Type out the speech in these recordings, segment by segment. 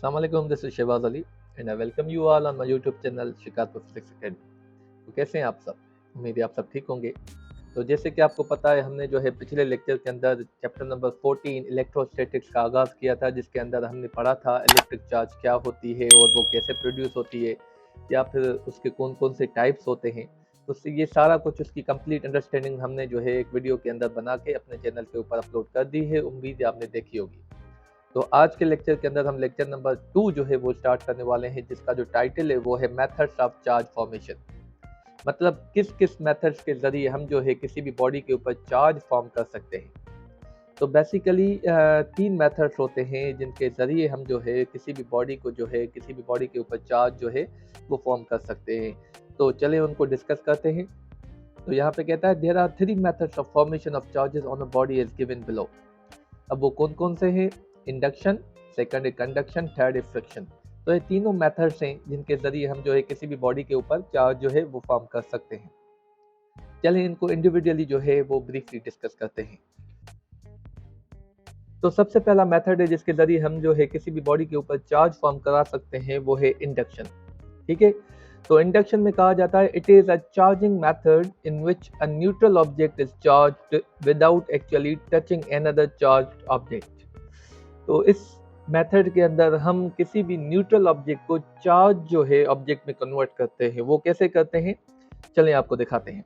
Assalamualaikum, this is Shehbaz Ali and I welcome you all on my YouTube channel शिकायत physics academy. तो कैसे हैं आप सब? उम्मीद है आप सब ठीक होंगे। तो जैसे कि आपको पता है, हमने जो है पिछले लेक्चर के अंदर चैप्टर नंबर 14 इलेक्ट्रोस्टैटिक्स का आगाज़ किया था, जिसके अंदर हमने पढ़ा था इलेक्ट्रिक चार्ज क्या होती है और वो कैसे प्रोड्यूस होती है या फिर उसके कौन कौन से टाइप्स होते हैं। तो ये सारा कुछ उसकी कंप्लीट अंडरस्टैंडिंग हमने जो है एक वीडियो के अंदर बना के अपने चैनल के ऊपर अपलोड कर दी है। उम्मीद है आपने देखी होगी। तो आज के लेक्चर के अंदर हम लेक्चर नंबर 2 जो है वो स्टार्ट करने वाले हैं, जिसका जो टाइटल है वो है मेथड्स ऑफ चार्ज फॉर्मेशन। मतलब किस किस मेथड्स के जरिए हम जो है किसी भी बॉडी के ऊपर चार्ज फॉर्म कर सकते हैं। तो बेसिकली 3 मेथड्स होते हैं जिनके ज़रिए हम जो है किसी भी बॉडी को जो है किसी भी बॉडी के ऊपर चार्ज जो है वो फॉर्म कर सकते हैं। तो चले उनको डिस्कस करते हैं। तो यहाँ पे कहता है there are 3 methods of formation of charges on a body as given below. अब वो कौन कौन से हैं? इंडक्शन, सेकंड है कंडक्शन, थर्ड है फ्रिक्शन। तो ये तीनों मेथड्स हैं जिनके ज़रिए हम जो है किसी भी बॉडी के ऊपर चार्ज जो है वो फॉर्म कर सकते हैं। चलिए इनको इंडिविजुअली जो है वो ब्रीफली डिस्कस करते हैं। तो सबसे पहला मेथड है जिसके ज़रिए हम जो है किसी भी बॉडी के ऊपर चार्ज फॉर्म करा सकते हैं, वो है इंडक्शन। ठीक है, तो इंडक्शन में कहा जाता है it is a charging method in which a neutral object is charged without actually touching another charged object. तो इस मेथड के अंदर हम किसी भी न्यूट्रल ऑब्जेक्ट को चार्ज जो है ऑब्जेक्ट में कन्वर्ट करते हैं। वो कैसे करते हैं, चलें आपको दिखाते हैं।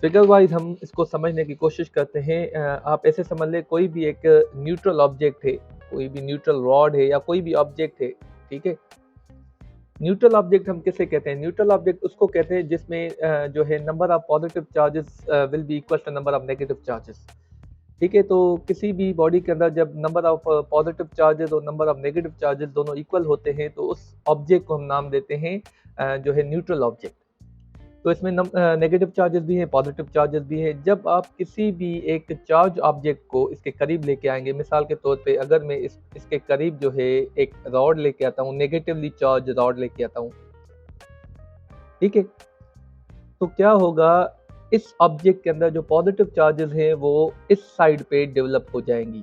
फिगर वाइज हम इसको समझने की कोशिश करते हैं। आप ऐसे समझ लें कोई भी एक न्यूट्रल ऑब्जेक्ट है, कोई भी न्यूट्रल रॉड है या कोई भी ऑब्जेक्ट है। ठीक है, न्यूट्रल ऑब्जेक्ट हम किसे कहते हैं? न्यूट्रल ऑब्जेक्ट उसको कहते हैं जिसमें जो है number of positive charges will be equal to number of negative charges. ठीक है, तो किसी भी बॉडी के अंदर जब नंबर ऑफ पॉजिटिव चार्जेस और नंबर ऑफ नेगेटिव चार्जेस दोनों इक्वल होते हैं तो उस ऑब्जेक्ट को हम नाम देते हैं जो है न्यूट्रल ऑब्जेक्ट। तो इसमें नेगेटिव चार्जेस भी हैं, पॉजिटिव चार्जेस भी हैं। जब आप किसी भी एक चार्ज ऑब्जेक्ट को इसके करीब लेके आएंगे, मिसाल के तौर पे अगर मैं इसके करीब जो है एक रॉड लेके आता हूँ, नेगेटिवली चार्ज रॉड लेके आता हूँ, ठीक है, तो क्या होगा, इस ऑब्जेक्ट के अंदर जो पॉजिटिव चार्जेस हैं वो इस साइड पे डेवलप हो जाएंगी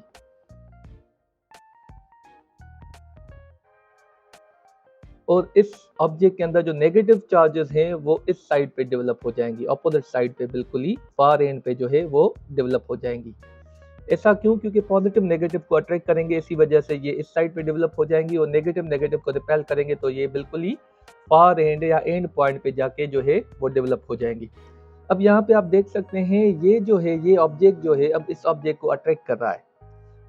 और इस ऑब्जेक्ट के अंदर जो नेगेटिव चार्जेस हैं वो इस साइड पे डेवलप हो जाएंगी, अपोजिट साइड पे, बिल्कुल ही फार एंड पे जो है वो डेवलप हो जाएंगी। ऐसा क्यों? क्योंकि पॉजिटिव नेगेटिव को अट्रैक्ट करेंगे, इसी वजह से ये इस साइड पे डेवलप हो जाएंगी और नेगेटिव नेगेटिव को रिपेल करेंगे तो ये बिल्कुल ही फार एंड या एंड पॉइंट पे जाके जो है वो डेवलप हो जाएंगी। अब यहाँ पे आप देख सकते हैं ये जो है ये ऑब्जेक्ट जो है अब इस ऑब्जेक्ट को अट्रैक्ट कर रहा है।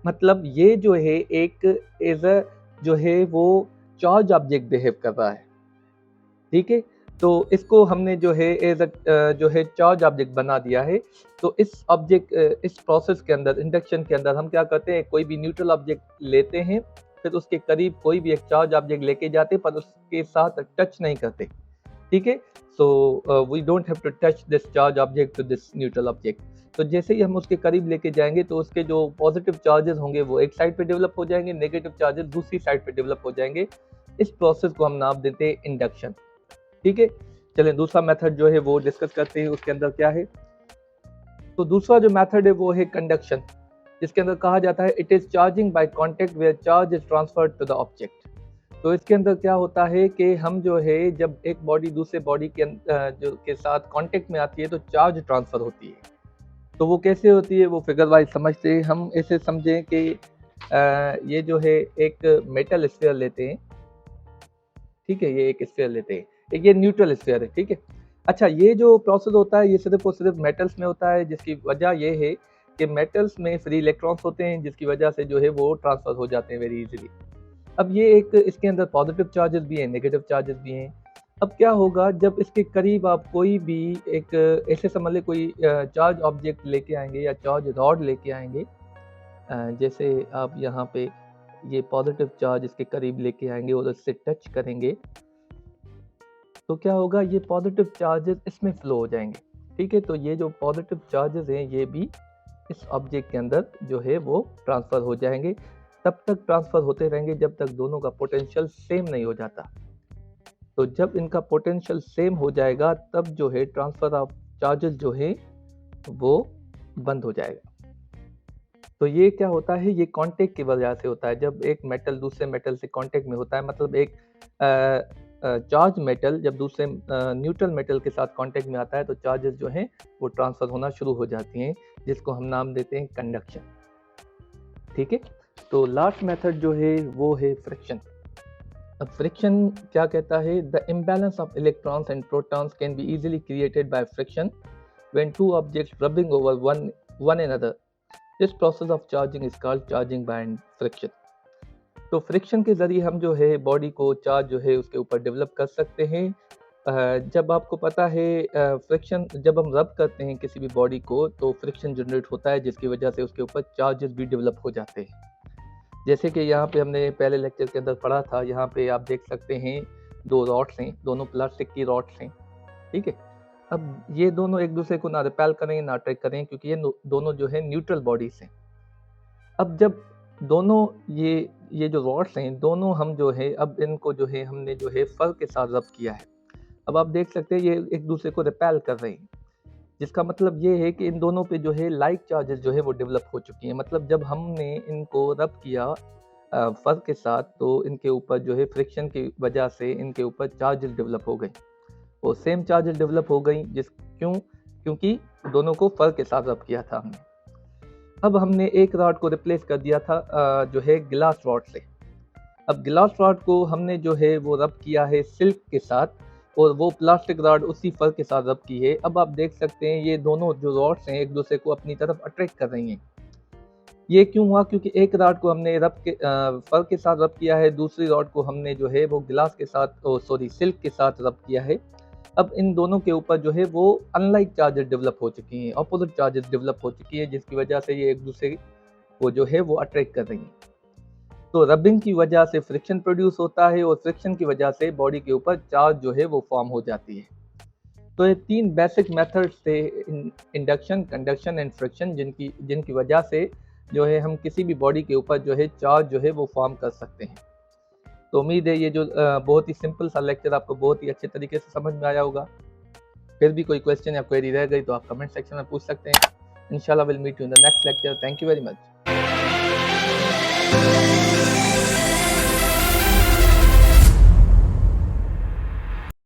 मतलब ये जो है एक एज अ जो है वो चार्ज ऑब्जेक्ट बिहेव कर रहा है। ठीक है, तो इसको हमने जो है एज जो है चार्ज ऑब्जेक्ट बना दिया है। तो इस ऑब्जेक्ट इस प्रोसेस के अंदर, इंडक्शन के अंदर, हम क्या करते हैं, कोई भी न्यूट्रल ऑब्जेक्ट लेते हैं, फिर उसके करीब कोई भी एक चार्ज ऑब्जेक्ट लेके जाते पर उसके साथ टच नहीं करते। ठीक है, so we don't have to touch this charge object to this neutral object. तो जैसे ही हम उसके करीब लेके जाएंगे तो उसके जो पॉजिटिव चार्जेस होंगे वो एक साइड पे डेवलप हो जाएंगे, नेगेटिव चार्जेस दूसरी साइड पे डेवलप हो जाएंगे। इस प्रोसेस को हम नाम देते हैं इंडक्शन। ठीक है, चलें दूसरा मेथड जो है वो डिस्कस करते हैं, उसके अंदर क्या है। तो दूसरा जो मेथड है वो है कंडक्शन, जिसके अंदर कहा जाता है it is charging by contact where charge is transferred to the object. तो इसके अंदर क्या होता है कि हम जो है जब एक बॉडी दूसरे बॉडी के जो के साथ कांटेक्ट में आती है तो चार्ज ट्रांसफर होती है। तो वो कैसे होती है वो फिगर वाइज समझते हैं। हम ऐसे समझें कि ये जो है एक मेटल स्फीयर लेते हैं। ठीक है, ये एक स्फीयर लेते हैं, एक ये न्यूट्रल स्फीयर है। ठीक है, अच्छा, ये जो प्रोसेस होता है ये सिर्फ और सिर्फ मेटल्स में होता है, जिसकी वजह ये है कि मेटल्स में फ्री इलेक्ट्रॉन्स होते हैं, जिसकी वजह से जो है वो ट्रांसफर हो जाते हैं वेरी इजीली। अब ये एक इसके अंदर पॉजिटिव चार्जेस भी हैं, नेगेटिव चार्जेस भी हैं। अब क्या होगा, जब इसके करीब आप कोई भी एक ऐसे समझ ले कोई चार्ज ऑब्जेक्ट लेके आएंगे या चार्ज रॉड लेके आएंगे, जैसे आप यहाँ पे ये पॉजिटिव चार्ज इसके करीब लेके आएंगे और इससे टच करेंगे तो क्या होगा, ये पॉजिटिव चार्जेस इसमें फ्लो हो जाएंगे। ठीक है, तो ये जो पॉजिटिव चार्जेस हैं ये भी इस ऑब्जेक्ट के अंदर जो है वो ट्रांसफ़र हो जाएंगे। तब तक ट्रांसफ़र होते रहेंगे जब तक दोनों का पोटेंशियल सेम नहीं हो जाता। तो जब इनका पोटेंशियल सेम हो जाएगा तब जो है ट्रांसफ़र ऑफ चार्जेस जो है वो बंद हो जाएगा। तो ये क्या होता है, ये कांटेक्ट की वजह से होता है। जब एक मेटल दूसरे मेटल से कांटेक्ट में होता है, मतलब एक चार्ज मेटल जब दूसरे न्यूट्रल मेटल के साथ कांटेक्ट में आता है तो चार्जेस जो हैं वो ट्रांसफर होना शुरू हो जाती हैं, जिसको हम नाम देते हैं कंडक्शन। ठीक है, तो लास्ट मेथड जो है वो है फ्रिक्शन। अब फ्रिक्शन क्या कहता है, the imbalance of electrons and protons can be easily created by friction when two objects rubbing over one another. This process of charging is called charging by friction. तो friction के जरिए हम जो है बॉडी को चार्ज जो है उसके ऊपर डेवलप कर सकते हैं। जब आपको पता है फ्रिक्शन, जब हम रब करते हैं किसी भी बॉडी को तो फ्रिक्शन जनरेट होता है, जिसकी वजह से उसके ऊपर चार्जेस भी डेवलप हो जाते हैं। जैसे कि यहाँ पे हमने पहले लेक्चर के अंदर पढ़ा था, यहाँ पे आप देख सकते हैं दो रॉड्स हैं, दोनों प्लास्टिक की रॉड्स हैं। ठीक है, अब ये दोनों एक दूसरे को ना रिपेल करें ना अट्रैक्ट करें, क्योंकि ये दोनों जो है न्यूट्रल बॉडीज हैं। अब जब दोनों ये जो रॉड्स हैं दोनों हम जो है अब इनको जो है हमने जो है फर के साथ रब किया है। अब आप देख सकते हैं ये एक दूसरे को रिपेल कर रहे हैं, जिसका मतलब ये है कि इन दोनों पे जो है लाइक चार्जेस जो है वो डेवलप हो चुकी हैं। मतलब जब हमने इनको रब किया फर के साथ तो इनके ऊपर जो है फ्रिक्शन की वजह से इनके ऊपर चार्जेस डेवलप हो गई, वो सेम चार्जेस डेवलप हो गई क्योंकि दोनों को फर के साथ रब किया था हमने। अब हमने एक रॉड को रिप्लेस कर दिया था जो है गिलास रॉड से। अब गिलास रॉड को हमने जो है वो रब किया है सिल्क के साथ, और वो प्लास्टिक रॉड उसी फर के साथ रब की है। अब आप देख सकते हैं ये दोनों जो रॉड्स हैं एक दूसरे को अपनी तरफ अट्रैक्ट कर रही हैं। ये क्यों हुआ, क्योंकि एक रॉड को हमने फर के साथ रब किया है, दूसरी रॉड को हमने जो है वो गिलास के साथ सिल्क के साथ रब किया है। अब इन दोनों के ऊपर जो है वो अनलाइक चार्जेस डेवलप हो चुकी हैं, अपोजिट चार्जेस डेवलप हो चुकी है, जिसकी वजह से ये एक दूसरे को जो है वो अट्रैक्ट कर रही हैं। तो रबिंग की वजह से फ्रिक्शन प्रोड्यूस होता है, और फ्रिक्शन की वजह से बॉडी के ऊपर चार्ज जो है वो फॉर्म हो जाती है। तो ये तीन बेसिक मेथड्स थे, इंडक्शन, कंडक्शन एंड फ्रिक्शन, जिनकी वजह से जो है हम किसी भी बॉडी के ऊपर जो है चार्ज जो है वो फॉर्म कर सकते हैं। तो उम्मीद है ये जो बहुत ही सिंपल सा लेक्चर आपको बहुत ही अच्छे तरीके से समझ में आया होगा। फिर भी कोई क्वेश्चन या क्वेरी रह गई तो आप कमेंट सेक्शन में पूछ सकते हैं। इंशाल्लाह will meet you in the next lecture. Thank you very much.